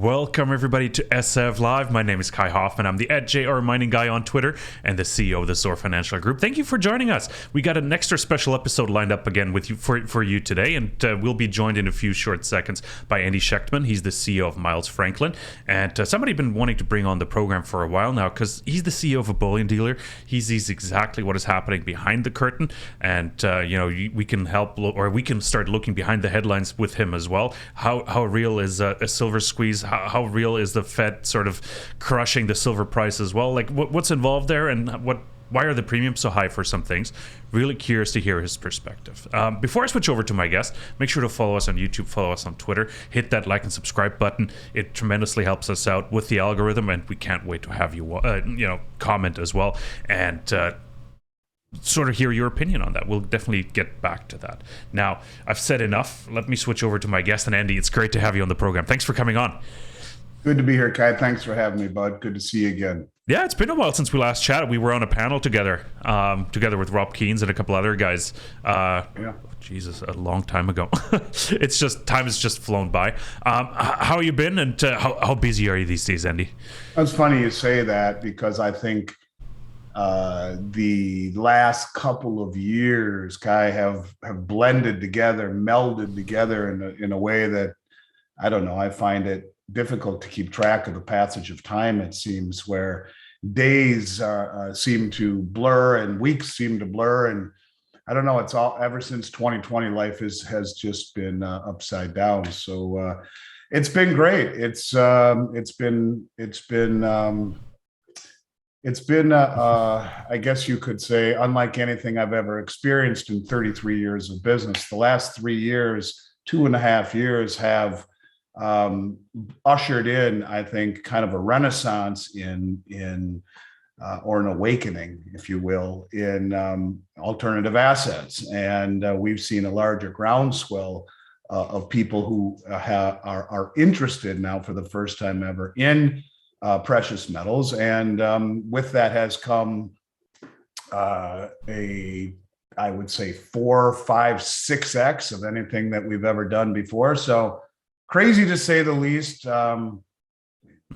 Welcome everybody to SF Live. My name is Kai Hoffmann. I'm the @JR Mining Guy on Twitter and the CEO of the Soar Financial Group. Thank you for joining us. We got an extra special episode lined up again with you for you today, and we'll be joined in a few short seconds by Andy Schectman. He's the CEO of Miles Franklin, and somebody been wanting to bring on the program for a while now because he's the CEO of a bullion dealer. He sees exactly what is happening behind the curtain, and we can help, or we can start looking behind the headlines with him as well. How real is a silver squeeze? How real is the Fed sort of crushing the silver price as well? Like what's involved there, and why are the premiums so high for some things? Really curious to hear his perspective. Before I switch over to my guest, make sure to follow us on YouTube, follow us on Twitter, hit that like and subscribe button. It tremendously helps us out with the algorithm, and we can't wait to have you comment as well and sort of hear your opinion on that. We'll definitely get back to that. Now, I've said enough. Let me switch over to my guest. And Andy, it's great to have you on the program. Thanks for coming on. Good to be here, Kai. Thanks for having me, bud. Good to see you again. Yeah, it's been a while since we last chatted. We were on a panel together with Rob Keynes and a couple other guys. Jesus, a long time ago. It's just, time has just flown by. How you been, and how busy are you these days, Andy? It's funny you say that, because I think the last couple of years, Kai, have blended together, melded together in a way that, I don't know, I find it difficult to keep track of the passage of time. It seems where days seem to blur and weeks seem to blur, and I don't know. It's all, ever since 2020, life has just been upside down. So it's been great. It's been I guess you could say, unlike anything I've ever experienced in 33 years of business. The last 3 years, 2.5 years, have ushered in, I think, kind of a renaissance or an awakening, if you will, in alternative assets. And we've seen a larger groundswell of people who are interested now for the first time ever in precious metals. And with that has come I would say 4, 5, 6x of anything that we've ever done before. So crazy to say the least.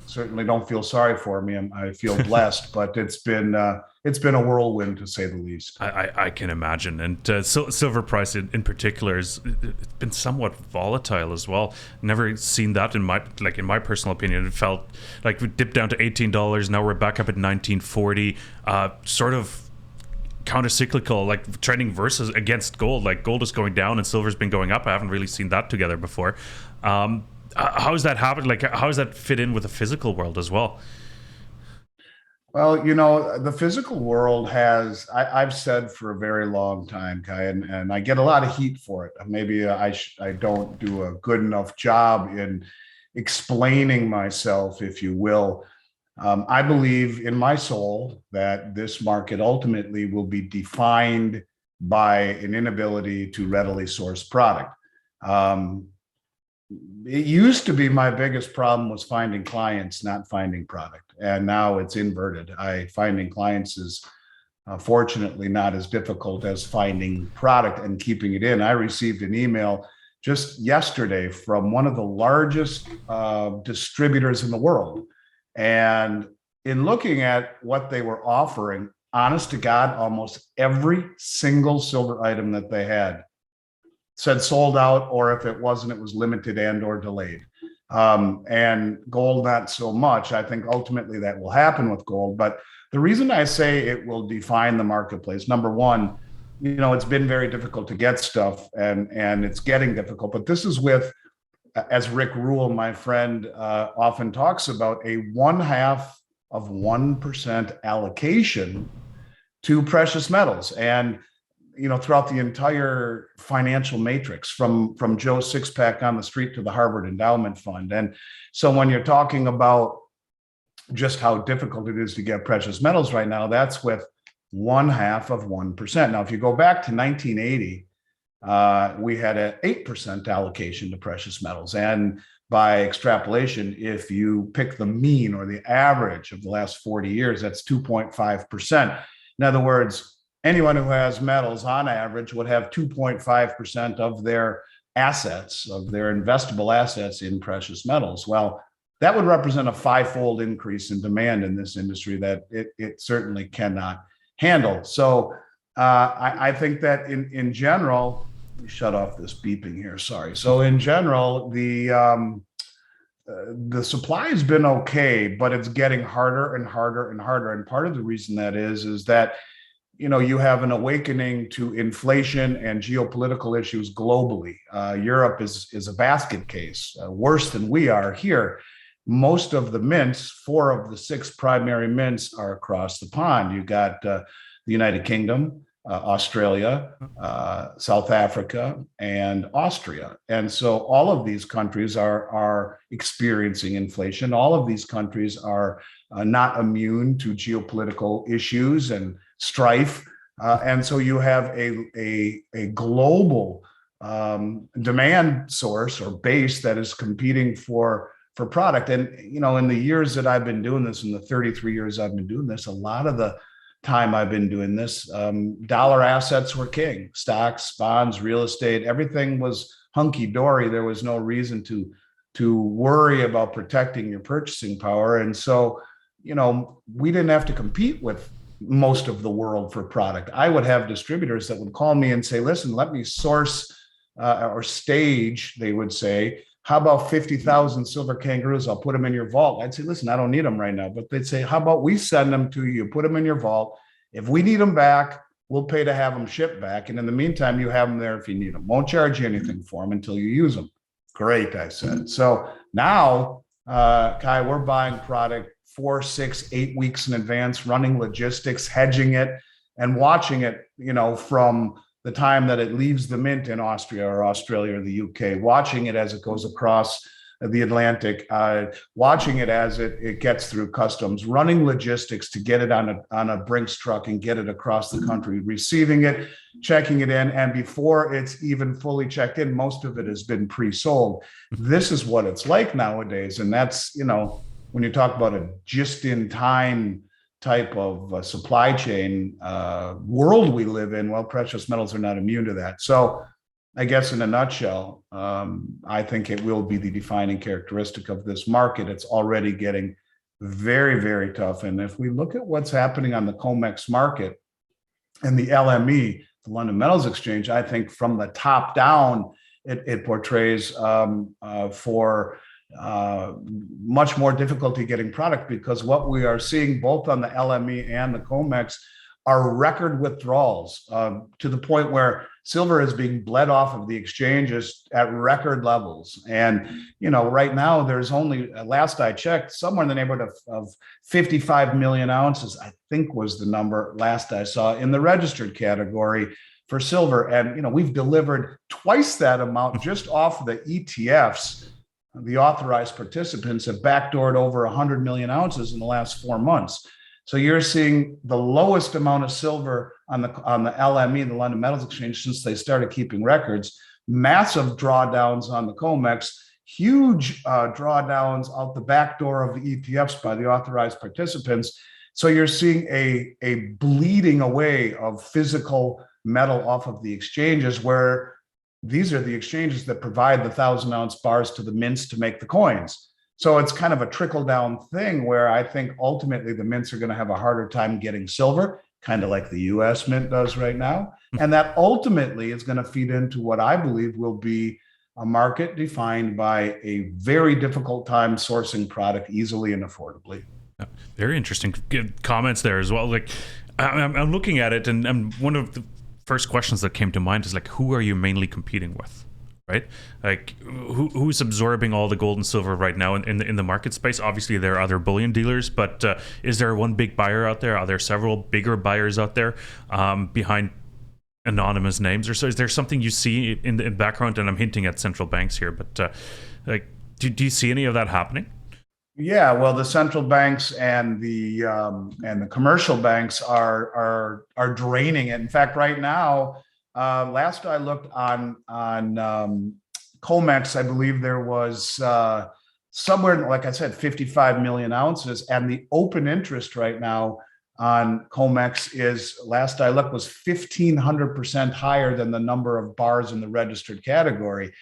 Certainly don't feel sorry for me. I feel blessed, but it's been a whirlwind, to say the least. I can imagine. And silver price in particular it's been somewhat volatile as well. Never seen that in my personal opinion. It felt like we dipped down to $18. Now we're back up at $19.40. Sort of counter-cyclical, like trending versus against gold. Like gold is going down and silver's been going up. I haven't really seen that together before. How has that happened? Like, how does that fit in with the physical world as well? Well, the physical world has, I've said for a very long time, Kai, and I get a lot of heat for it. Maybe I don't do a good enough job in explaining myself, if you will. I believe in my soul that this market ultimately will be defined by an inability to readily source product. It used to be my biggest problem was finding clients, not finding product. And now it's inverted. Finding clients is fortunately not as difficult as finding product and keeping it in. I received an email just yesterday from one of the largest distributors in the world. And in looking at what they were offering, honest to God, almost every single silver item that they had said sold out, or if it wasn't, it was limited and or delayed. And gold, not so much. I think ultimately that will happen with gold. But the reason I say it will define the marketplace, number one, it's been very difficult to get stuff, and it's getting difficult. But this is with, as Rick Rule, my friend, often talks about, a 0.5% allocation to precious metals. And throughout the entire financial matrix, from Joe Sixpack on the street to the Harvard Endowment Fund. And so when you're talking about just how difficult it is to get precious metals right now, that's with 0.5%. Now, if you go back to 1980, we had an 8% allocation to precious metals. And by extrapolation, if you pick the mean or the average of the last 40 years, that's 2.5%. In other words, anyone who has metals on average would have 2.5% of their assets, of their investable assets, in precious metals. Well, that would represent a fivefold increase in demand in this industry that it certainly cannot handle. So I think that in general, let me shut off this beeping here. Sorry. So in general, the supply has been okay, but it's getting harder and harder and harder. And part of the reason that is that you have an awakening to inflation and geopolitical issues globally. Europe is a basket case, worse than we are here. Most of the mints, 4 of the 6 primary mints, are across the pond. You got the United Kingdom, Australia, South Africa, and Austria. And so all of these countries are experiencing inflation. All of these countries are not immune to geopolitical issues and strife. And so you have a global demand source or base that is competing for product. And, in the years that I've been doing this, in the 33 years I've been doing this, a lot of the time I've been doing this, dollar assets were king. Stocks, bonds, real estate, everything was hunky-dory. There was no reason to worry about protecting your purchasing power. And so, we didn't have to compete with most of the world for product. I would have distributors that would call me and say, listen, let me source or stage, they would say, how about 50,000 silver kangaroos? I'll put them in your vault. I'd say, listen, I don't need them right now. But they'd say, how about we send them to you, put them in your vault. If we need them back, we'll pay to have them shipped back. And in the meantime, you have them there if you need them. Won't charge you anything for them until you use them. Great, I said. So now, Kai, we're buying product 4, 6, 8 weeks in advance, running logistics, hedging it, and watching it, from the time that it leaves the mint in Austria or Australia or the UK, watching it as it goes across the Atlantic, watching it as it gets through customs, running logistics to get it on a BRICS truck and get it across the country, receiving it, checking it in. And before it's even fully checked in, most of it has been pre-sold. This is what it's like nowadays. And that's, when you talk about a just-in-time type of supply chain world we live in, well, precious metals are not immune to that. So I guess in a nutshell, I think it will be the defining characteristic of this market. It's already getting very, very tough. And if we look at what's happening on the COMEX market and the LME, the London Metals Exchange, I think from the top down, it portrays for much more difficulty getting product, because what we are seeing both on the LME and the COMEX are record withdrawals to the point where silver is being bled off of the exchanges at record levels. And, right now there's only, last I checked, somewhere in the neighborhood of 55 million ounces, I think was the number last I saw, in the registered category for silver. And, we've delivered twice that amount just off the ETFs. The authorized participants have backdoored over 100 million ounces in the last 4 months. So you're seeing the lowest amount of silver on the LME, the London Metals Exchange, since they started keeping records. Massive drawdowns on the COMEX, huge drawdowns out the back door of the ETFs by the authorized participants. So you're seeing a bleeding away of physical metal off of the exchanges, where these are the exchanges that provide the 1,000-ounce bars to the mints to make the coins. So it's kind of a trickle-down thing where I think ultimately the mints are going to have a harder time getting silver, kind of like the US mint does right now. And that ultimately is going to feed into what I believe will be a market defined by a very difficult time sourcing product easily and affordably. Very interesting comments there as well. Like, I'm looking at it, and one of the first questions that came to mind is like, who are you mainly competing with, right? Like, who's absorbing all the gold and silver right now in the market space? Obviously, there are other bullion dealers, but is there one big buyer out there? Are there several bigger buyers out there behind anonymous names? Or so is there something you see in the background? And I'm hinting at central banks here, but like, do you see any of that happening? Yeah, well, the central banks and the commercial banks are draining it. In fact, right now, last I looked on COMEX, I believe there was somewhere, like I said, 55 million ounces, and the open interest right now on COMEX is, last I looked, was 1,500% higher than the number of bars in the registered category.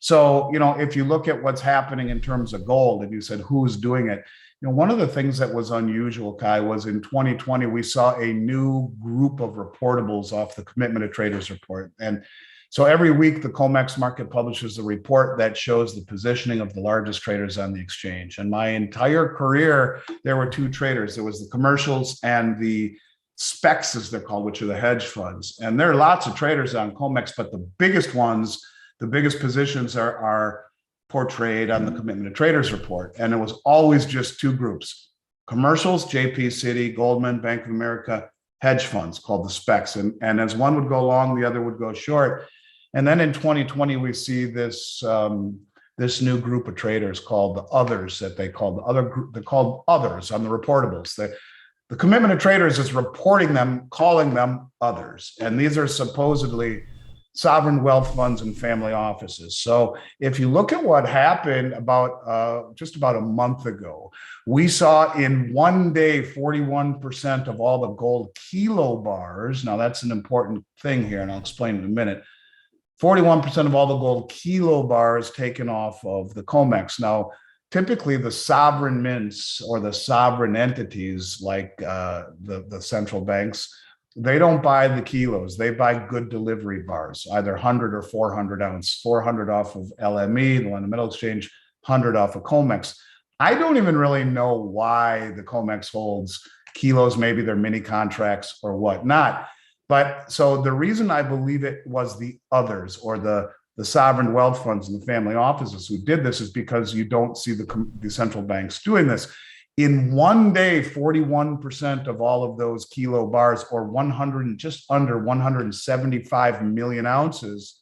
So, if you look at what's happening in terms of gold, and you said who's doing it, one of the things that was unusual, Kai, was in 2020, we saw a new group of reportables off the Commitment of Traders report. And so every week, the COMEX market publishes a report that shows the positioning of the largest traders on the exchange. And my entire career, there were two traders. There was the commercials and the specs, as they're called, which are the hedge funds. And there are lots of traders on COMEX, but the biggest ones, the biggest positions are portrayed on the Commitment of Traders report. And it was always just two groups: commercials, JP, Citi, Goldman, Bank of America, hedge funds, called the specs. And as one would go long, the other would go short. And then in 2020, we see this this new group of traders called the others, that they call the other group. They're called others on the reportables. The Commitment of Traders is reporting them, calling them others. And these are supposedly sovereign wealth funds and family offices. So if you look at what happened just about a month ago, we saw in one day 41% of all the gold kilo bars. Now that's an important thing here, and I'll explain in a minute. 41% of all the gold kilo bars taken off of the COMEX. Now, typically the sovereign mints or the sovereign entities like the central banks, they don't buy the kilos. They buy good delivery bars, either 100 or 400 ounce, 400 off of LME, the London Metal Exchange, 100 off of COMEX. I don't even really know why the COMEX holds kilos. Maybe they're mini contracts or whatnot. But so the reason I believe it was the others, or the sovereign wealth funds and the family offices who did this, is because you don't see the central banks doing this. In one day, 41% of all of those kilo bars, or 100, just under 175 million ounces,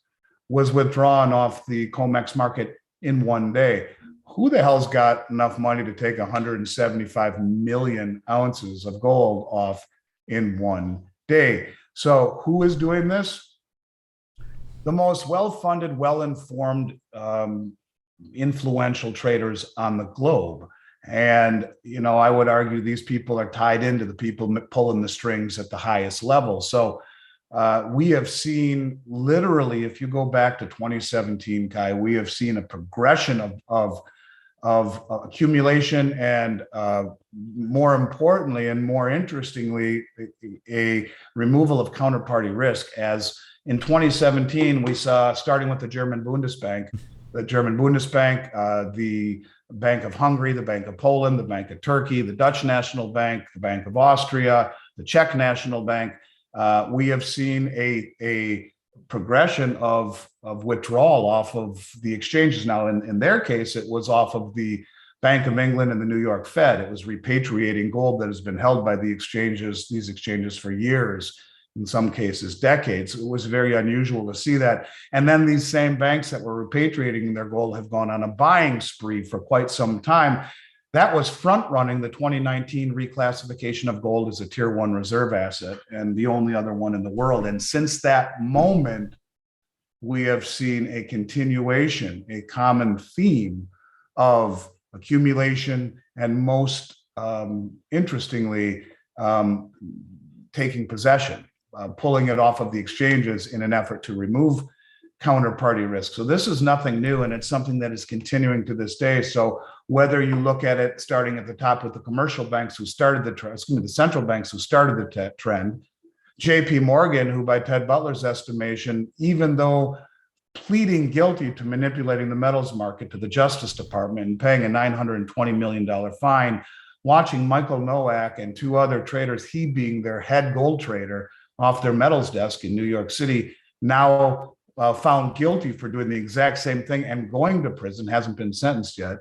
was withdrawn off the COMEX market in one day. Who the hell's got enough money to take 175 million ounces of gold off in one day? So who is doing this? The most well-funded, well-informed, influential traders on the globe. And, I would argue these people are tied into the people pulling the strings at the highest level. So we have seen, literally, if you go back to 2017, Kai, we have seen a progression of accumulation, and more importantly and more interestingly, a removal of counterparty risk. As in 2017, we saw, starting with the German Bundesbank, the Bank of Hungary, the Bank of Poland, the Bank of Turkey, the Dutch National Bank, the Bank of Austria, the Czech National Bank. We have seen a progression of withdrawal off of the exchanges. Now, in their case, it was off of the Bank of England and the New York Fed. It was repatriating gold that has been held by these exchanges for years, in some cases decades. It was very unusual to see that. And then these same banks that were repatriating their gold have gone on a buying spree for quite some time. That was front-running the 2019 reclassification of gold as a Tier 1 reserve asset, and the only other one in the world. And since that moment, we have seen a continuation, a common theme of accumulation, and most interestingly, taking possession, pulling it off of the exchanges in an effort to remove counterparty risk. So this is nothing new, and it's something that is continuing to this day. So whether you look at it starting at the top with the commercial banks who started the central banks who started the trend, JP Morgan, who by Ted Butler's estimation, even though pleading guilty to manipulating the metals market to the Justice Department and paying a $920 million fine, watching Michael Nowak and two other traders, he being their head gold trader, off their metals desk in New York City, now found guilty for doing the exact same thing and going to prison, hasn't been sentenced yet.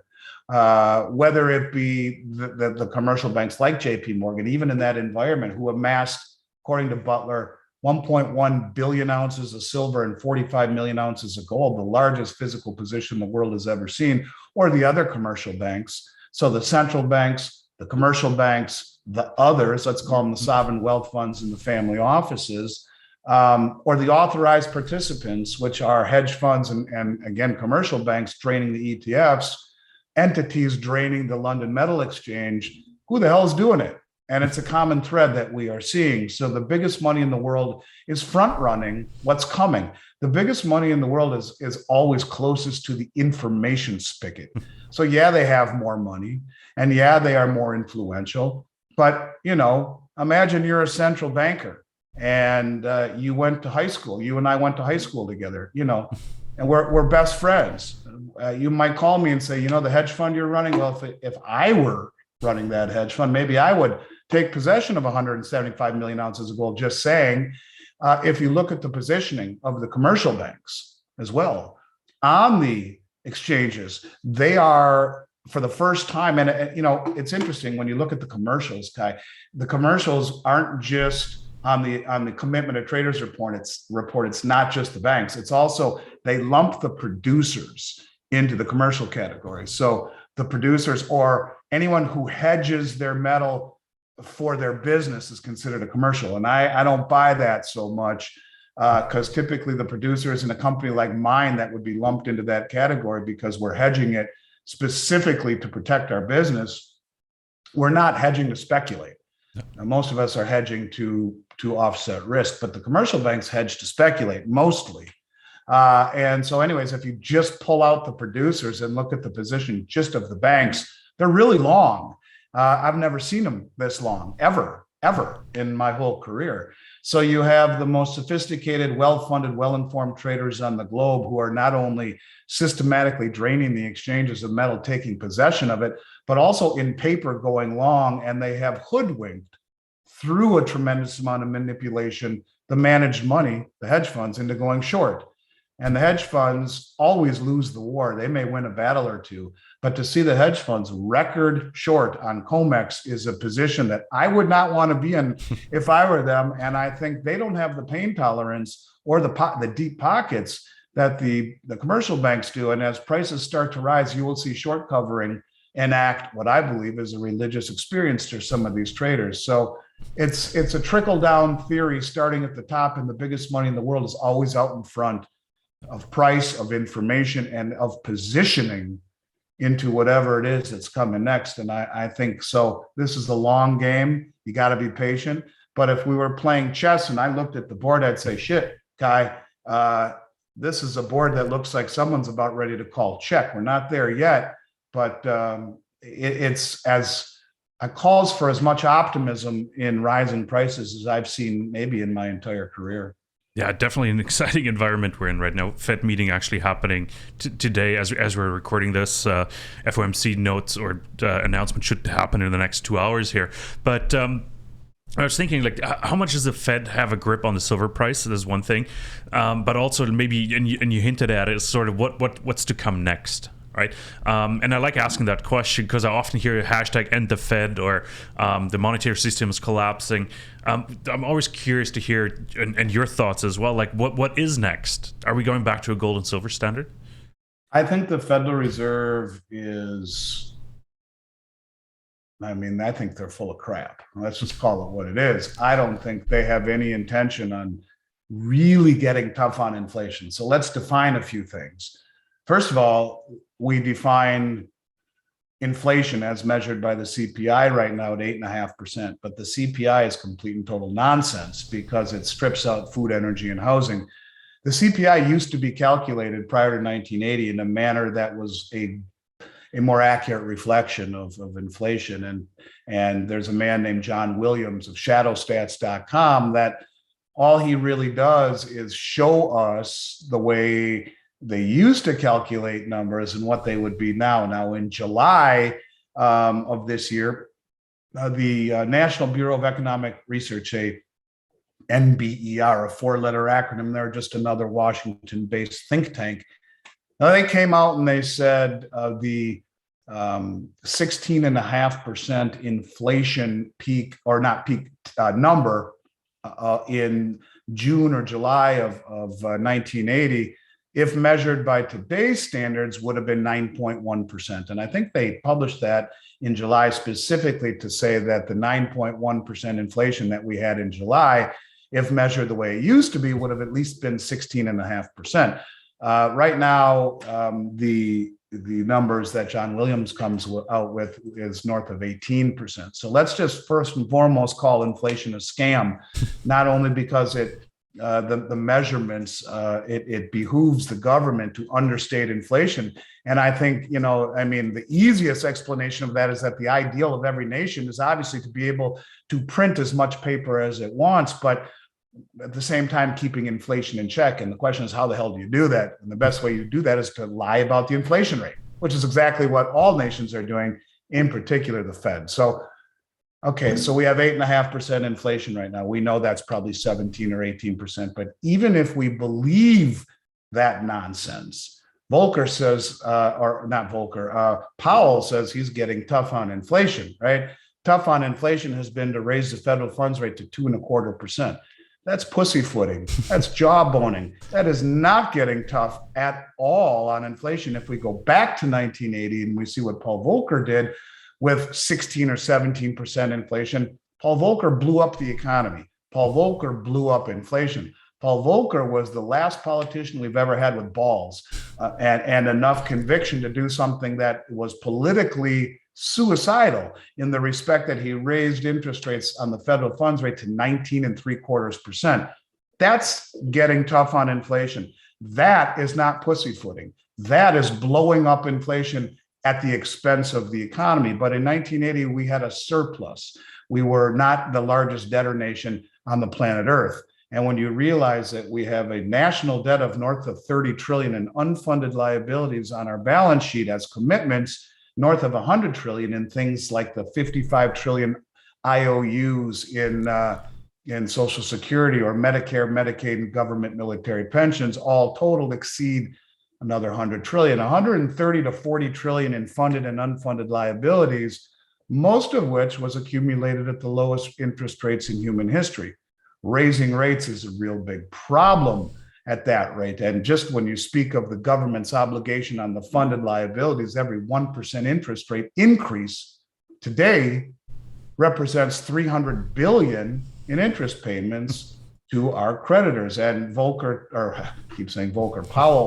Whether it be the commercial banks like JP Morgan, even in that environment, who amassed, according to Butler, 1.1 billion ounces of silver and 45 million ounces of gold, the largest physical position the world has ever seen, or the other commercial banks. So the central banks, the commercial banks, the others, let's call them the sovereign wealth funds and the family offices, or the authorized participants, which are hedge funds and again, commercial banks draining the ETFs, entities draining the London Metal Exchange. Who the hell is doing it? And it's a common thread that we are seeing. So the biggest money in the world is front running what's coming. The biggest money in the world is always closest to the information spigot. So yeah, they have more money, and yeah, they are more influential. But imagine you're a central banker, and you went to high school. You and I went to high school together. And we're best friends. You might call me and say, the hedge fund you're running. Well, if I were running that hedge fund, maybe I would take possession of 175 million ounces of gold. Just saying, if you look at the positioning of the commercial banks as well on the exchanges, they are, for the first time, and it's interesting when you look at the commercials, Kai. The commercials aren't just on the commitment of traders report. It's not just the banks. It's also, they lump the producers into the commercial category. So the producers, or anyone who hedges their metal for their business, is considered a commercial. And I don't buy that so much, because typically the producers in a company like mine that would be lumped into that category because we're hedging it specifically to protect our business. We're not hedging to speculate. Now, most of us are hedging to offset risk, but the commercial banks hedge to speculate mostly. And so anyways, if you just pull out the producers and look at the position just of the banks, they're really long. I've never seen them this long, ever in my whole career. So you have the most sophisticated, well-funded, well-informed traders on the globe who are not only systematically draining the exchanges of metal, taking possession of it, but also in paper going long, and they have hoodwinked through a tremendous amount of manipulation the managed money, the hedge funds, into going short. And the hedge funds always lose the war. They may win a battle or two, but to see the hedge funds record short on COMEX is a position that I would not want to be in if I were them. And I think they don't have the pain tolerance or the deep pockets that the commercial banks do. And as prices start to rise, you will see short covering enact what I believe is a religious experience to some of these traders. So it's a trickle down theory starting at the top, and the biggest money in the world is always out in front of price, of information, and of positioning into whatever it is that's coming next. And I think so. This is a long game. You got to be patient. But if we were playing chess and I looked at the board, I'd say, shit, Kai, this is a board that looks like someone's about ready to call check. We're not there yet, but it calls for as much optimism in rising prices as I've seen maybe in my entire career. Yeah, definitely an exciting environment we're in right now. Fed meeting actually happening today as we're recording this. FOMC notes or announcement should happen in the next 2 hours here. But I was thinking, like, how much does the Fed have a grip on the silver price? That's one thing. But also maybe, and you hinted at it, sort of what's to come next. Right. And I like asking that question because I often hear hashtag end the Fed or the monetary system is collapsing. I'm always curious to hear and your thoughts as well. Like what is next? Are we going back to a gold and silver standard? I think the Federal Reserve I think they're full of crap. Let's just call it what it is. I don't think they have any intention on really getting tough on inflation. So let's define a few things. First of all, we define inflation as measured by the CPI right now at 8.5%, but the CPI is complete and total nonsense because it strips out food, energy, and housing. The CPI used to be calculated prior to 1980 in a manner that was a more accurate reflection of inflation. And there's a man named John Williams of shadowstats.com that all he really does is show us the way they used to calculate numbers and what they would be now. Now, in July of this year, the National Bureau of Economic Research, a NBER, a four-letter acronym, they're just another Washington-based think tank. Now, they came out and they said the 16.5% inflation peak, or not peak, number in June or July of 1980, if measured by today's standards, would have been 9.1%. And I think they published that in July specifically to say that the 9.1% inflation that we had in July, if measured the way it used to be, would have at least been 16.5%. Right now, the the numbers that John Williams comes out with is north of 18%. So let's just first and foremost call inflation a scam, not only because the measurements, it behooves the government to understate inflation. And I think, the easiest explanation of that is that the ideal of every nation is obviously to be able to print as much paper as it wants, but at the same time keeping inflation in check. And the question is, how the hell do you do that? And the best way you do that is to lie about the inflation rate, which is exactly what all nations are doing, in particular the Fed. So we have 8.5% inflation right now. We know that's probably 17 or 18%. But even if we believe that nonsense, Volcker says, Powell says he's getting tough on inflation, right? Tough on inflation has been to raise the federal funds rate to 2.25%. That's pussyfooting. That's jawboning. That is not getting tough at all on inflation. If we go back to 1980 and we see what Paul Volcker did with 16 or 17% inflation, Paul Volcker blew up the economy. Paul Volcker blew up inflation. Paul Volcker was the last politician we've ever had with balls and enough conviction to do something that was politically suicidal, in the respect that he raised interest rates on the federal funds rate to 19.75%. That's getting tough on inflation. That is not pussyfooting. That is blowing up inflation at the expense of the economy. But in 1980, we had a surplus. We were not the largest debtor nation on the planet Earth. And when you realize that we have a national debt of north of 30 trillion in unfunded liabilities on our balance sheet as commitments, north of 100 trillion in things like the 55 trillion IOUs in Social Security or Medicare, Medicaid, and government military pensions, all totaled exceed another 100 trillion, 130 to 40 trillion in funded and unfunded liabilities, most of which was accumulated at the lowest interest rates in human history. Raising rates is a real big problem at that rate. And just when you speak of the government's obligation on the funded liabilities, every 1% interest rate increase today represents 300 billion in interest payments to our creditors. And Powell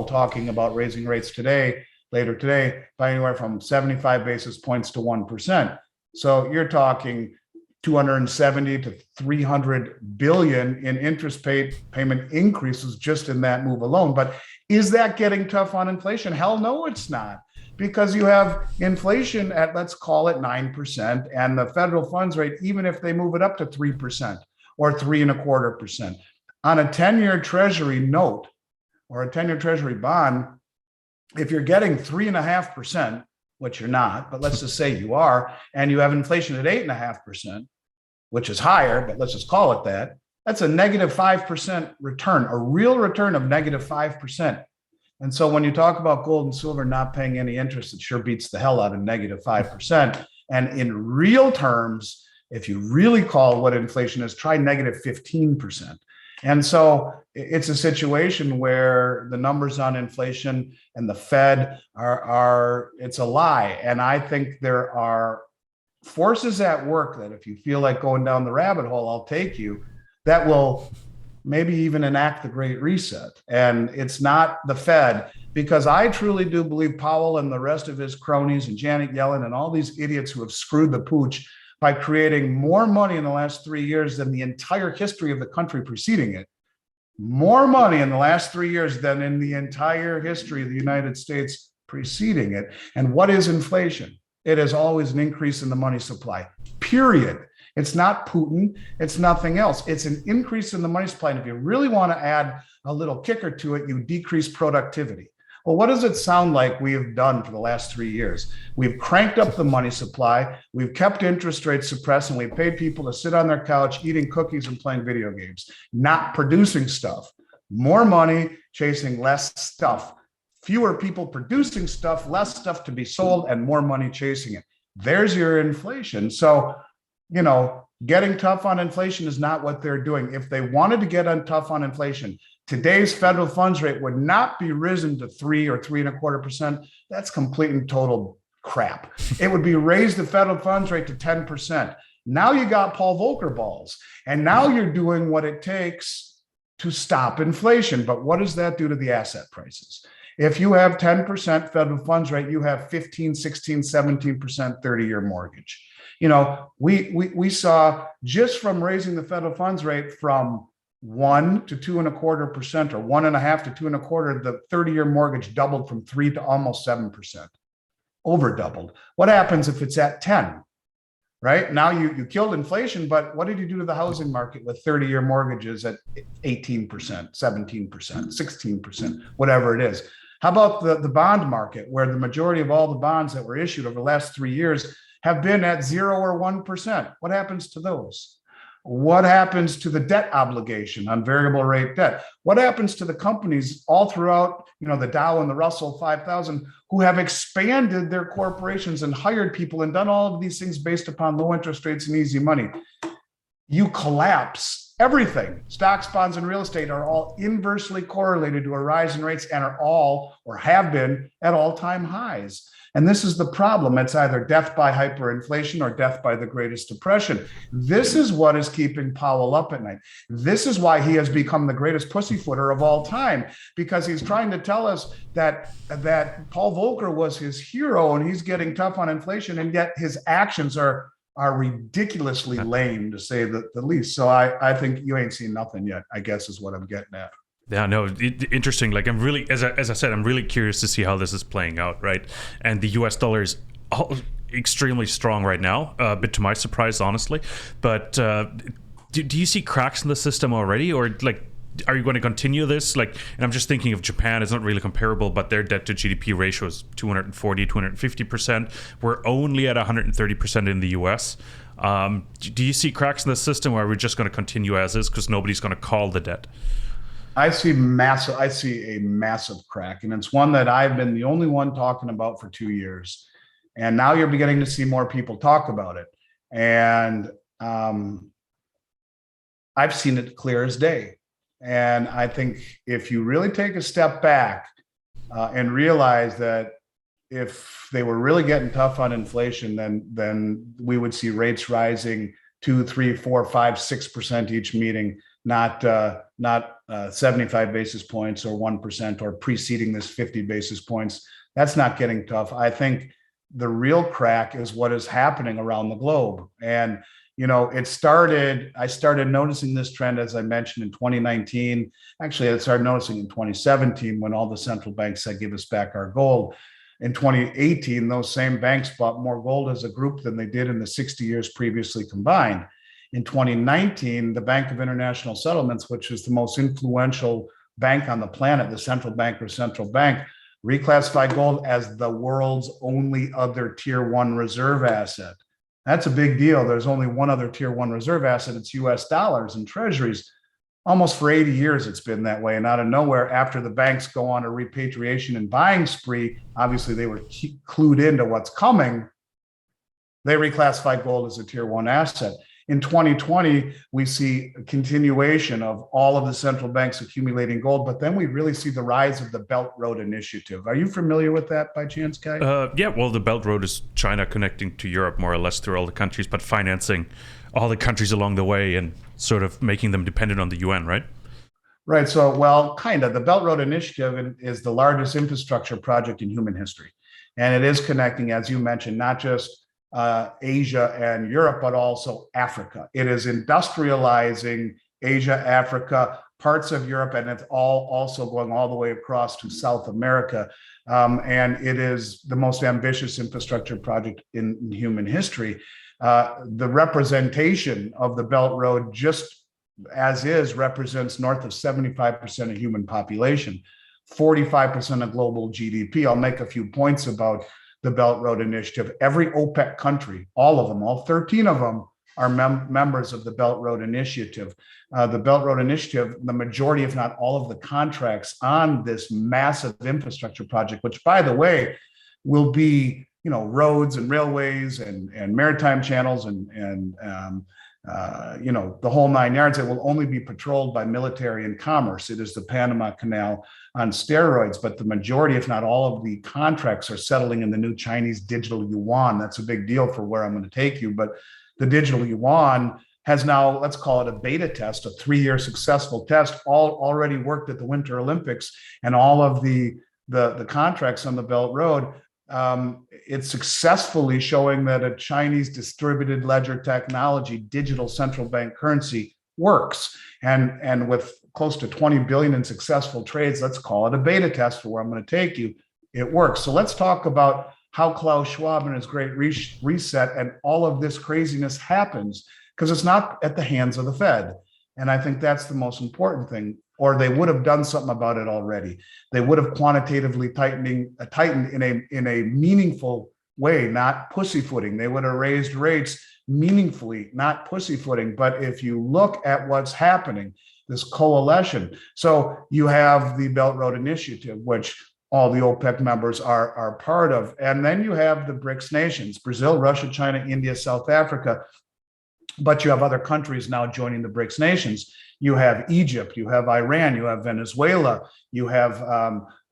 talking about raising rates later today, by anywhere from 75 basis points to 1%. So you're talking 270 to 300 billion in interest payment increases just in that move alone. But is that getting tough on inflation? Hell no, it's not. Because you have inflation at, let's call it 9%, and the federal funds rate, even if they move it up to 3% or 3.25%, on a 10-year treasury note or a 10-year treasury bond, if you're getting 3.5%, which you're not, but let's just say you are, and you have inflation at 8.5%, which is higher, but let's just call it that, that's a negative 5% return, a real return of negative 5%. And so when you talk about gold and silver not paying any interest, it sure beats the hell out of negative 5%. And in real terms, if you really call what inflation is, try negative 15%. And so it's a situation where the numbers on inflation and the Fed it's a lie. And I think there are forces at work that, if you feel like going down the rabbit hole, I'll take you, that will maybe even enact the Great Reset. And it's not the Fed, because I truly do believe Powell and the rest of his cronies and Janet Yellen and all these idiots who have screwed the pooch by creating more money in the last 3 years than the entire history of the country preceding it. More money in the last 3 years than in the entire history of the United States preceding it. And what is inflation? It is always an increase in the money supply, period. It's not Putin. It's nothing else. It's an increase in the money supply. And if you really want to add a little kicker to it, you decrease productivity. Well, what does it sound like we have done for the last 3 years? We've cranked up the money supply. We've kept interest rates suppressed, and we've paid people to sit on their couch eating cookies and playing video games, not producing stuff. More money chasing less stuff. Fewer people producing stuff, less stuff to be sold, and more money chasing it. There's your inflation. So, getting tough on inflation is not what they're doing. If they wanted to get tough on inflation, today's federal funds rate would not be risen to 3 or 3.25%. That's complete and total crap. It would be raised the federal funds rate to 10%. Now you got Paul Volcker balls, and now you're doing what it takes to stop inflation. But what does that do to the asset prices? If you have 10% federal funds rate, you have 15, 16, 17% 30-year mortgage. We saw just from raising the federal funds rate from 1 to 2.25%, or 1.5 to 2.25%, the 30-year mortgage doubled from 3 to almost 7%, over doubled. What happens if it's at 10? Right now, you killed inflation, but what did you do to the housing market with 30-year mortgages at 18%, 17%, 16%, whatever it is? How about the bond market, where the majority of all the bonds that were issued over the last 3 years have been at 0 or 1%? What happens to those? What happens to the debt obligation on variable rate debt? What happens to the companies all throughout, the Dow and the Russell 5000, who have expanded their corporations and hired people and done all of these things based upon low interest rates and easy money? You collapse everything. Stocks, bonds, and real estate are all inversely correlated to a rise in rates and are all, or have been, at all-time highs. And this is the problem. It's either death by hyperinflation or death by the Greatest Depression. This is what is keeping Powell up at night. This is why he has become the greatest pussyfooter of all time, because he's trying to tell us that Paul Volcker was his hero and he's getting tough on inflation, and yet his actions are ridiculously lame, to say the least. So I think you ain't seen nothing yet, I guess, is what I'm getting at. Yeah, no, interesting. Like, I'm really, as I said, I'm really curious to see how this is playing out, right? And the US dollar is extremely strong right now, a bit to my surprise, honestly. But do you see cracks in the system already, or like, are you going to continue this? Like, and I'm just thinking of Japan. It's not really comparable, but their debt to GDP ratio is 240, 250%. We're only at 130% in the US. Do you see cracks in the system, or are we just going to continue as is because nobody's going to call the debt? I see a massive crack, and it's one that I've been the only one talking about for 2 years. And now you're beginning to see more people talk about it. And I've seen it clear as day. And I think if you really take a step back and realize that if they were really getting tough on inflation, then we would see rates rising 2, 3, 4, 5, 6% each meeting, not 75 basis points or 1%, or preceding this 50 basis points. That's not getting tough. I think the real crack is what is happening around the globe. And, I started noticing this trend, as I mentioned, in 2019. Actually, I started noticing in 2017 when all the central banks said, give us back our gold. In 2018, those same banks bought more gold as a group than they did in the 60 years previously combined. In 2019, the Bank of International Settlements, which is the most influential bank on the planet, the central bank, reclassified gold as the world's only other tier 1 reserve asset. That's a big deal. There's only one other tier 1 reserve asset. It's US dollars and treasuries. Almost for 80 years, it's been that way. And out of nowhere, after the banks go on a repatriation and buying spree, obviously they were clued into what's coming. They reclassified gold as a tier 1 asset. In 2020, we see a continuation of all of the central banks accumulating gold, but then we really see the rise of the Belt Road Initiative. Are you familiar with that by chance, Kai? Yeah, well, the Belt Road is China connecting to Europe more or less through all the countries, but financing all the countries along the way and sort of making them dependent on the UN, right? Right. So, well, kind of. The Belt Road Initiative is the largest infrastructure project in human history. And it is connecting, as you mentioned, not just Asia and Europe, but also Africa. It is industrializing Asia, Africa, parts of Europe, and it's all also going all the way across to South America. And it is the most ambitious infrastructure project in human history. The representation of the Belt Road, just as is, represents north of 75% of human population, 45% of global GDP. I'll make a few points about the Belt Road Initiative. Every OPEC country, all of them, all 13 of them, are members of the Belt Road Initiative. The Belt Road Initiative, the majority, if not all of the contracts on this massive infrastructure project, which, by the way, will be, roads and railways and maritime channels and the whole 9 yards. It will only be patrolled by military and commerce. It is the Panama Canal on steroids, but the majority, if not all of the contracts, are settling in the new Chinese digital yuan. That's a big deal for where I'm going to take you. But the digital yuan has now, let's call it a beta test, a 3-year successful test, already worked at the Winter Olympics, and all of the the contracts on the Belt Road, it's successfully showing that a Chinese distributed ledger technology, digital central bank currency works. And with close to 20 billion in successful trades, let's call it a beta test for where I'm going to take you. It works. So let's talk about how Klaus Schwab and his great reset and all of this craziness happens, because it's not at the hands of the Fed. And I think that's the most important thing, or they would have done something about it already. They would have quantitatively tightened in a meaningful way, not pussyfooting. They would have raised rates meaningfully, not pussyfooting. But if you look at what's happening, this coalition, so you have the Belt Road Initiative, which all the OPEC members are part of. And then you have the BRICS nations, Brazil, Russia, China, India, South Africa. But you have other countries now joining the BRICS nations. You have Egypt, you have Iran, you have Venezuela, you have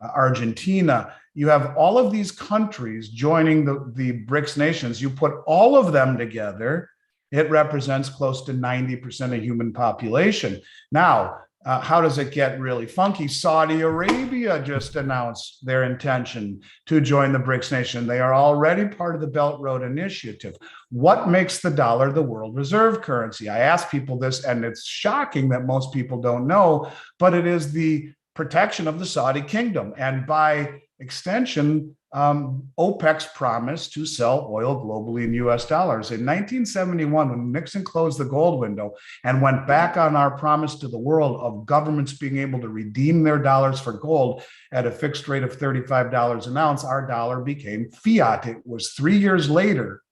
Argentina. You have all of these countries joining the BRICS nations. You put all of them together, it represents close to 90% of human population. Now, how does it get really funky? Saudi Arabia just announced their intention to join the BRICS nation. They are already part of the Belt Road Initiative. What makes the dollar the world reserve currency? I ask people this, and it's shocking that most people don't know, but it is the protection of the Saudi kingdom. And by extension, OPEC's promise to sell oil globally in US dollars. In 1971, when Nixon closed the gold window and went back on our promise to the world of governments being able to redeem their dollars for gold at a fixed rate of $35 an ounce, our dollar became fiat. It was 3 years later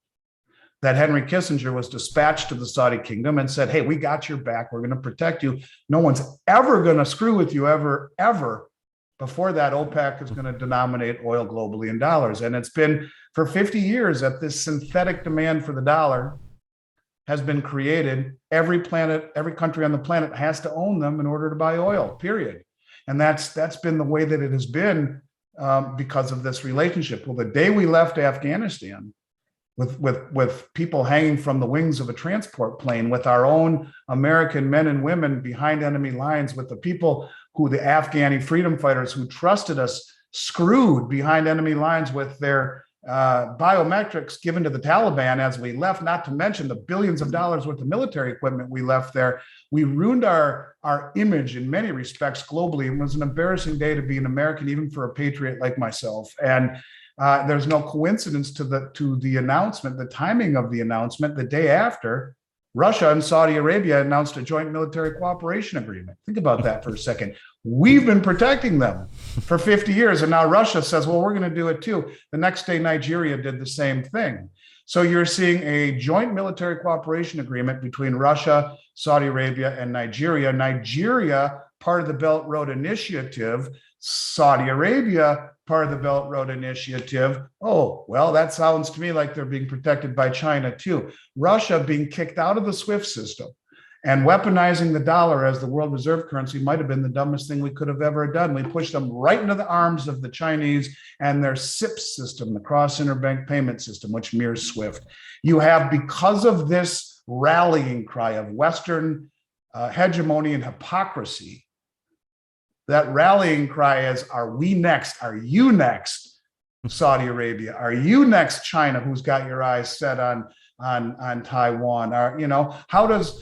that Henry Kissinger was dispatched to the Saudi kingdom and said, hey, we got your back. We're going to protect you. No one's ever going to screw with you, ever. Before that, OPEC is going to denominate oil globally in dollars. And it's been for 50 years that this synthetic demand for the dollar has been created. Every country on the planet has to own them in order to buy oil, period. And that's been the way that it has been because of this relationship. Well, the day we left Afghanistan, with people hanging from the wings of a transport plane, with our own American men and women behind enemy lines, with the people who the Afghani freedom fighters who trusted us screwed behind enemy lines with their biometrics given to the Taliban as we left, not to mention the billions of dollars worth of military equipment we left there. We ruined our image in many respects globally. It was an embarrassing day to be an American, even for a patriot like myself. And there's no coincidence to the announcement, the timing of the announcement. The day after, Russia and Saudi Arabia announced a joint military cooperation agreement. Think about that for a second. We've been protecting them for 50 years, and now Russia says, well, we're going to do it too. The next day, Nigeria did the same thing. So you're seeing a joint military cooperation agreement between Russia, Saudi Arabia, and Nigeria. Nigeria, part of the Belt Road Initiative. Saudi Arabia, part of the Belt Road Initiative. Oh, well, that sounds to me like they're being protected by China too. Russia being kicked out of the SWIFT system and weaponizing the dollar as the world reserve currency might have been the dumbest thing we could have ever done. We pushed them right into the arms of the Chinese and their CIPS system, the cross interbank payment system, which mirrors SWIFT. You have, because of this rallying cry of Western hegemony and hypocrisy, that rallying cry is, are we next? Are you next, Saudi Arabia? Are you next, China, who's got your eyes set on Taiwan? How does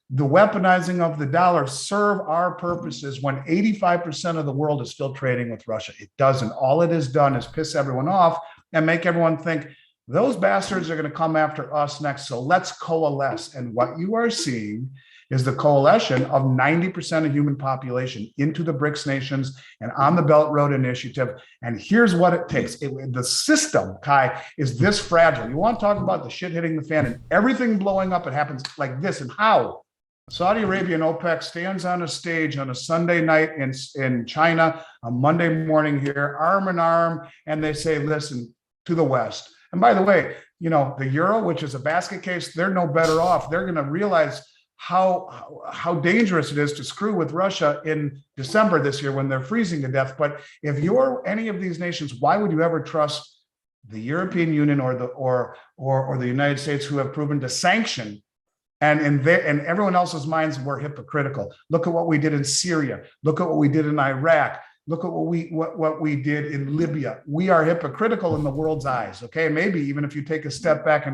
the weaponizing of the dollar serve our purposes when 85% of the world is still trading with Russia? It doesn't. All it has done is piss everyone off and make everyone think those bastards are going to come after us next. So let's coalesce. And what you are seeing is the coalition of 90% of human population into the BRICS nations and on the Belt Road Initiative. And here's what it takes. The system, Kai, is this fragile. You want to talk about the shit hitting the fan and everything blowing up? It happens like this. And how? Saudi Arabia and OPEC stands on a stage on a Sunday night in China, a Monday morning here, arm in arm, and they say, listen, to the West. And by the way, the euro, which is a basket case, they're no better off. They're going to realize how dangerous it is to screw with Russia in December this year when they're freezing to death. But if you're any of these nations, why would you ever trust the European Union or the United States, who have proven to sanction? And in everyone else's minds, we're hypocritical. Look at what we did in Syria. Look at what we did in Iraq. Look at what we did in Libya. We are hypocritical in the world's eyes. Okay, maybe even if you take a step back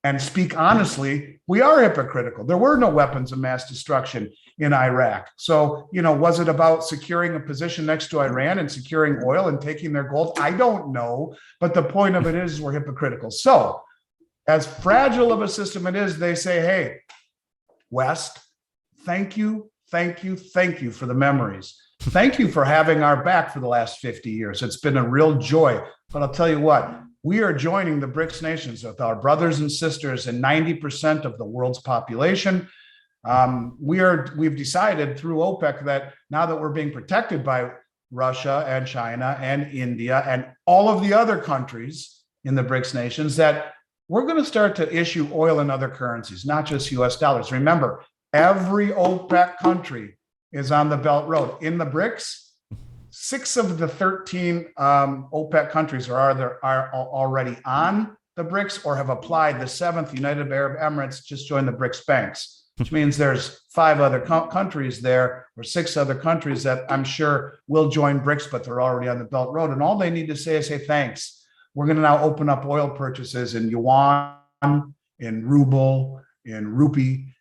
and speak honestly, we are hypocritical. There were no weapons of mass destruction in Iraq. So, was it about securing a position next to Iran and securing oil and taking their gold? I don't know. But the point of it is we're hypocritical. So, as fragile of a system it is, they say, hey, West, thank you for the memories. Thank you for having our back for the last 50 years. It's been a real joy. But I'll tell you what, we are joining the BRICS nations with our brothers and sisters in 90% of the world's population. We've decided through OPEC that now that we're being protected by Russia and China and India and all of the other countries in the BRICS nations, that we're going to start to issue oil in other currencies, not just US dollars. Remember, every OPEC country is on the Belt Road. In the BRICS, 6 of the 13 OPEC countries are already on the BRICS or have applied. The 7th, United Arab Emirates, just joined the BRICS banks, which means there's 5 other countries there, or 6 other countries that I'm sure will join BRICS, but they're already on the Belt Road. And all they need to say is, hey, thanks. We're going to now open up oil purchases in yuan, in ruble, in rupee,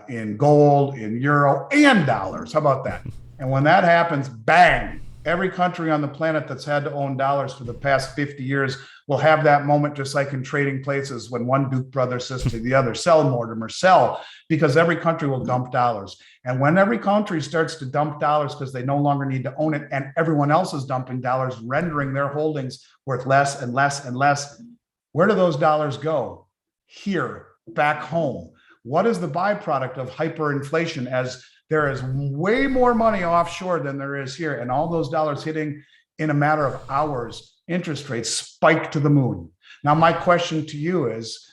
in gold, in euro, and dollars. How about that? And when that happens, bang, every country on the planet that's had to own dollars for the past 50 years will have that moment, just like in trading places when one Duke brother says to the other, sell, Mortimer, sell, because every country will dump dollars. And when every country starts to dump dollars because they no longer need to own it and everyone else is dumping dollars, rendering their holdings worth less and less and less, where do those dollars go? Here, back home. What is the byproduct of hyperinflation, as there is way more money offshore than there is here, and all those dollars hitting in a matter of hours, interest rates spike to the moon. Now, my question to you is,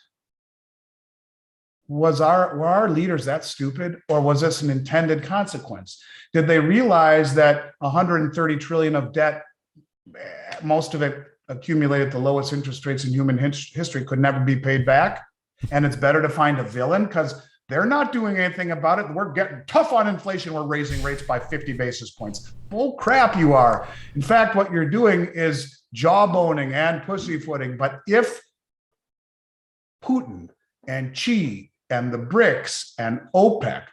were our leaders that stupid, or was this an intended consequence? Did they realize that 130 trillion of debt, most of it accumulated at the lowest interest rates in human history, could never be paid back? And it's better to find a villain because they're not doing anything about it. We're getting tough on inflation. We're raising rates by 50 basis points. Bull crap you are. In fact, what you're doing is jawboning and pussyfooting. But if Putin and Xi and the BRICS and OPEC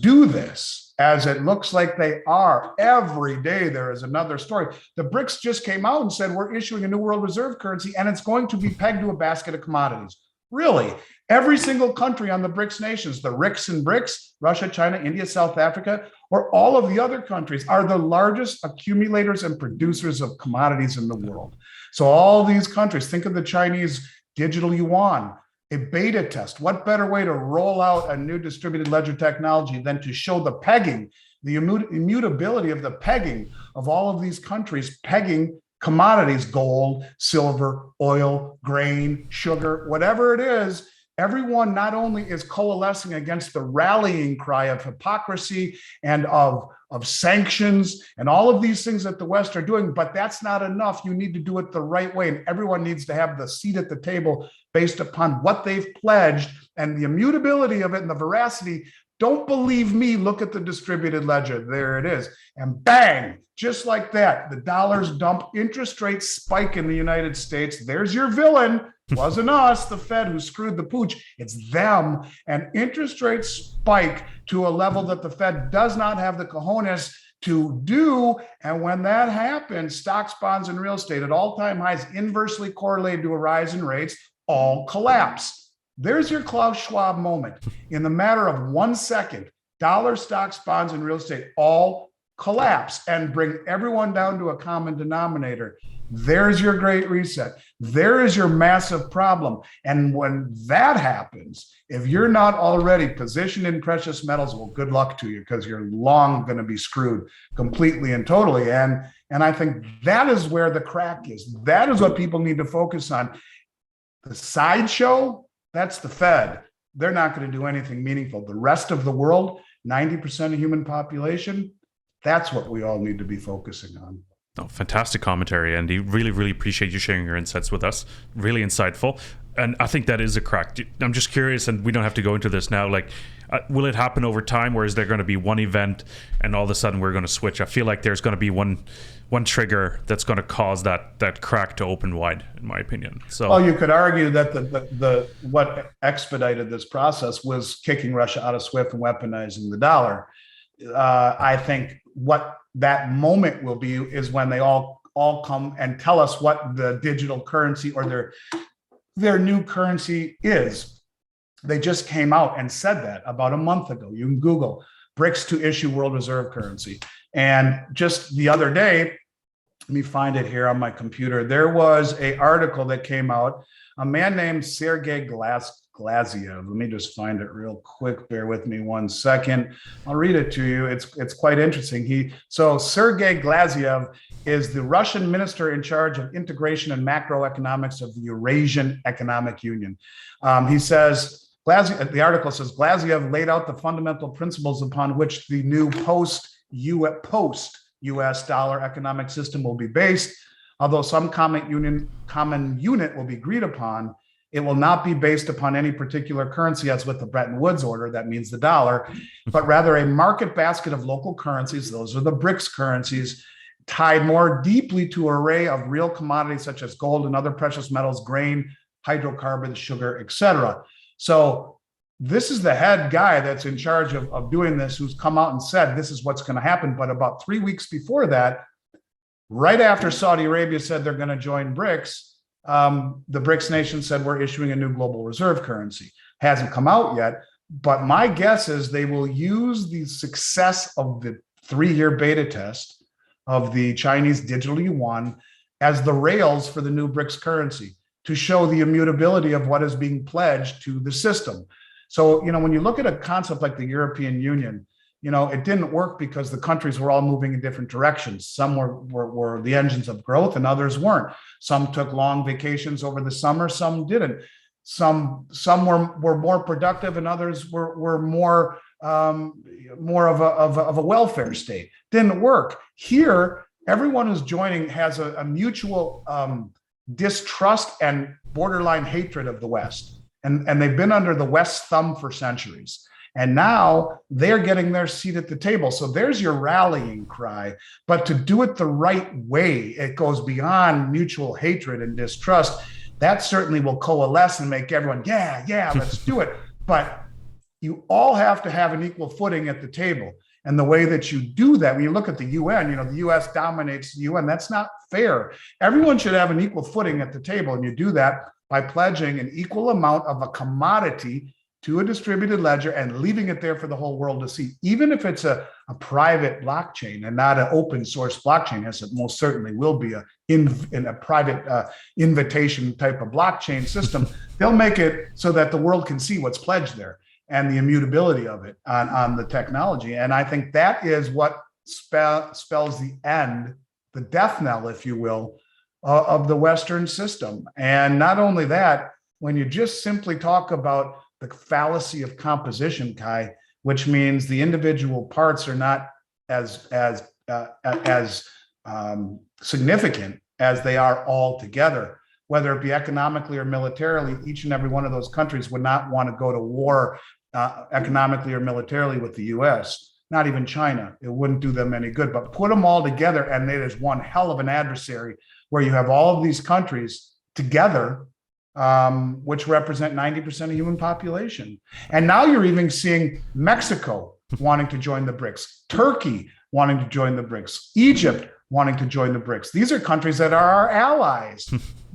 do this, as it looks like they are, every day there is another story. The BRICS just came out and said, we're issuing a new world reserve currency, and it's going to be pegged to a basket of commodities. Really, every single country on the BRICS nations, the RICS and BRICS, Russia, China, India, South Africa, or all of the other countries, are the largest accumulators and producers of commodities in the world. So all these countries, think of the Chinese digital yuan, a beta test. What better way to roll out a new distributed ledger technology than to show the pegging, the immutability of the pegging of all of these countries, pegging commodities, gold, silver, oil, grain, sugar, whatever it is. Everyone not only is coalescing against the rallying cry of hypocrisy and of sanctions and all of these things that the West are doing, but that's not enough. You need to do it the right way. And everyone needs to have the seat at the table based upon what they've pledged and the immutability of it and the veracity. Don't believe me, look at the distributed ledger. There it is. And bang, just like that, the dollars dump, interest rates spike in the United States. There's your villain. Wasn't us, the Fed, who screwed the pooch. It's them. And interest rates spike to a level that the Fed does not have the cojones to do. And when that happens, stocks, bonds, and real estate at all-time highs, inversely correlated to a rise in rates, all collapse. There's your Klaus Schwab moment. In the matter of 1 second, dollars, stocks, bonds, and real estate all collapse and bring everyone down to a common denominator. There's your great reset. There is your massive problem. And when that happens, if you're not already positioned in precious metals, well, good luck to you, because you're long going to be screwed completely and totally. And I think that is where the crack is. That is what people need to focus on. The sideshow, that's the Fed. They're not going to do anything meaningful. The rest of the world, 90% of human population, that's what we all need to be focusing on. Oh, fantastic commentary, Andy. Really, really appreciate you sharing your insights with us. Really insightful. And I think that is a crack. I'm just curious, and we don't have to go into this now. Like, will it happen over time, or is there going to be one event and all of a sudden we're going to switch? I feel like there's going to be one trigger that's going to cause that crack to open wide, in my opinion. So, well, you could argue that the what expedited this process was kicking Russia out of SWIFT and weaponizing the dollar. I think what that moment will be is when they all come and tell us what the digital currency or their new currency is. They just came out and said that about a month ago. You can Google BRICS to issue world reserve currency. And just the other day, let me find it here on my computer. There was an article that came out, a man named Sergei Glaziev. Let me just find it real quick. Bear with me 1 second. I'll read it to you. It's quite interesting. So Sergei Glaziev is the Russian minister in charge of integration and macroeconomics of the Eurasian Economic Union. He says, the article says, Glaziev laid out the fundamental principles upon which the new post-US dollar economic system will be based. Although some common unit will be agreed upon, it will not be based upon any particular currency as with the Bretton Woods order, that means the dollar, but rather a market basket of local currencies, those are the BRICS currencies, tied more deeply to an array of real commodities such as gold and other precious metals, grain, hydrocarbons, sugar, etc. So this is the head guy that's in charge of doing this, who's come out and said this is what's going to happen. But about 3 weeks before that, right after Saudi Arabia said they're going to join BRICS, the BRICS nation said we're issuing a new global reserve currency. Hasn't come out yet, but my guess is they will use the success of the 3-year beta test of the Chinese digital yuan as the rails for the new BRICS currency to show the immutability of what is being pledged to the system. So, when you look at a concept like the European Union, it didn't work because the countries were all moving in different directions. Some were the engines of growth and others weren't. Some took long vacations over the summer, some didn't. Some were more productive and others were more of a welfare state. Didn't work. Here, everyone who's joining has a mutual distrust and borderline hatred of the West. And they've been under the West's thumb for centuries. And now they're getting their seat at the table. So there's your rallying cry. But to do it the right way, it goes beyond mutual hatred and distrust. That certainly will coalesce and make everyone, yeah, let's do it. But you all have to have an equal footing at the table. And the way that you do that, when you look at the UN, the US dominates the UN. That's not fair. Everyone should have an equal footing at the table. And you do that by pledging an equal amount of a commodity to a distributed ledger and leaving it there for the whole world to see, even if it's a private blockchain and not an open source blockchain, as it most certainly will be in a private invitation type of blockchain system. They'll make it so that the world can see what's pledged there and the immutability of it on the technology. And I think that is what spells the end, the death knell, if you will, of the Western system. And not only that, when you just simply talk about the fallacy of composition, Kai, which means the individual parts are not as significant as they are all together, whether it be economically or militarily. Each and every one of those countries would not want to go to war economically or militarily with the US, not even China. It wouldn't do them any good. But put them all together, and it is one hell of an adversary where you have all of these countries together, which represent 90% of human population. And now you're even seeing Mexico wanting to join the BRICS, Turkey wanting to join the BRICS, Egypt wanting to join the BRICS. These are countries that are our allies.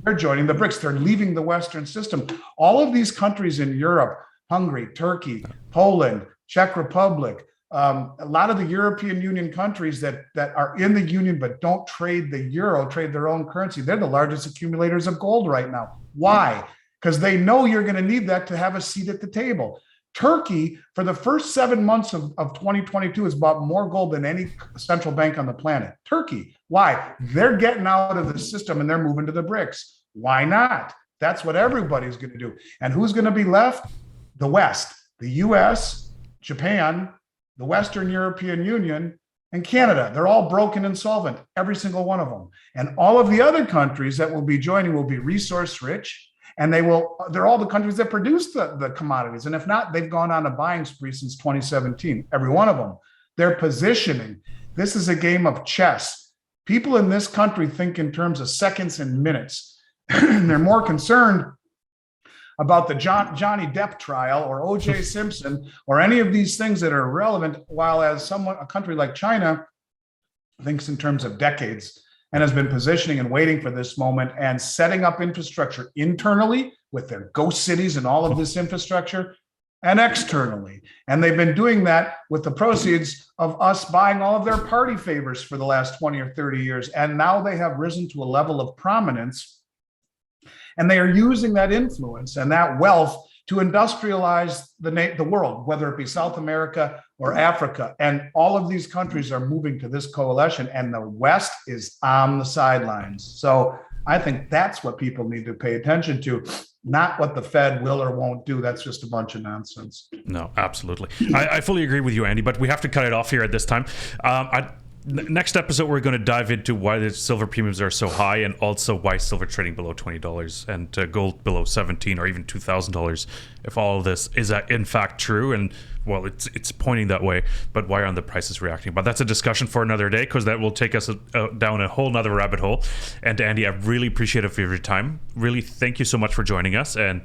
They're joining the BRICS. They're leaving the Western system. All of these countries in Europe, Hungary, Turkey, Poland, Czech Republic, a lot of the European Union countries that are in the Union but don't trade the euro, trade their own currency, they're the largest accumulators of gold right now. Why? Because they know you're going to need that to have a seat at the table. Turkey, for the first 7 months of 2022, has bought more gold than any central bank on the planet. Turkey. Why? They're getting out of the system and they're moving to the BRICS. Why not? That's what everybody's going to do. And who's going to be left? The West, the US, Japan, the Western European Union, and Canada. They're all broken and insolvent, every single one of them. And all of the other countries that will be joining will be resource rich And they're all the countries that produce the commodities. And if not, they've gone on a buying spree since 2017, every one of them. They're positioning. This is a game of chess. People in this country think in terms of seconds and minutes. They're more concerned about the Johnny Depp trial or O.J. Simpson or any of these things that are relevant, while as a country like China thinks in terms of decades and has been positioning and waiting for this moment and setting up infrastructure internally with their ghost cities and all of this infrastructure, and externally. And they've been doing that with the proceeds of us buying all of their party favors for the last 20 or 30 years. And now they have risen to a level of prominence, and they are using that influence and that wealth to industrialize the world, whether it be South America or Africa. And all of these countries are moving to this coalition, and the West is on the sidelines. So I think that's what people need to pay attention to, not what the Fed will or won't do. That's just a bunch of nonsense. No, absolutely. I fully agree with you, Andy, but we have to cut it off here at this time. Next episode, we're going to dive into why the silver premiums are so high, and also why silver trading below $20 and gold below $17 or even $2,000, if all of this is in fact true. And well, it's pointing that way, but why aren't the prices reacting? But that's a discussion for another day, because that will take us down a whole nother rabbit hole. And Andy, I really appreciate it for your time. Really, thank you so much for joining us, and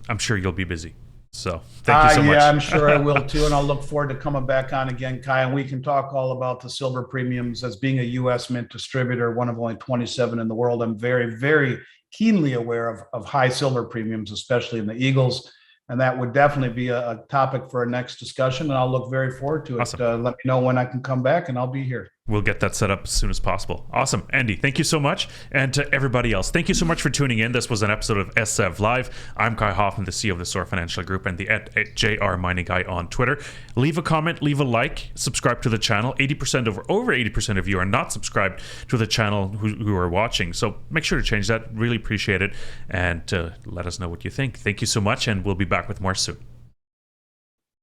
I'm sure you'll be busy. So thank you so much. Yeah, I'm sure I will too. And I'll look forward to coming back on again, Kai, and we can talk all about the silver premiums. As being a U.S. mint distributor, one of only 27 in the world, I'm very, very keenly aware of high silver premiums, especially in the Eagles. And that would definitely be a topic for our next discussion. And I'll look very forward to it. Awesome. Let me know when I can come back, and I'll be here. We'll get that set up as soon as possible. Awesome. Andy, thank you so much. And to everybody else, thank you so much for tuning in. This was an episode of SEV Live. I'm Kai Hoffmann, the CEO of the Soar Financial Group, and the @JR Mining Guy on Twitter. Leave a comment, leave a like, subscribe to the channel. Over 80% of you are not subscribed to the channel who are watching. So make sure to change that. Really appreciate it. And let us know what you think. Thank you so much, and we'll be back with more soon.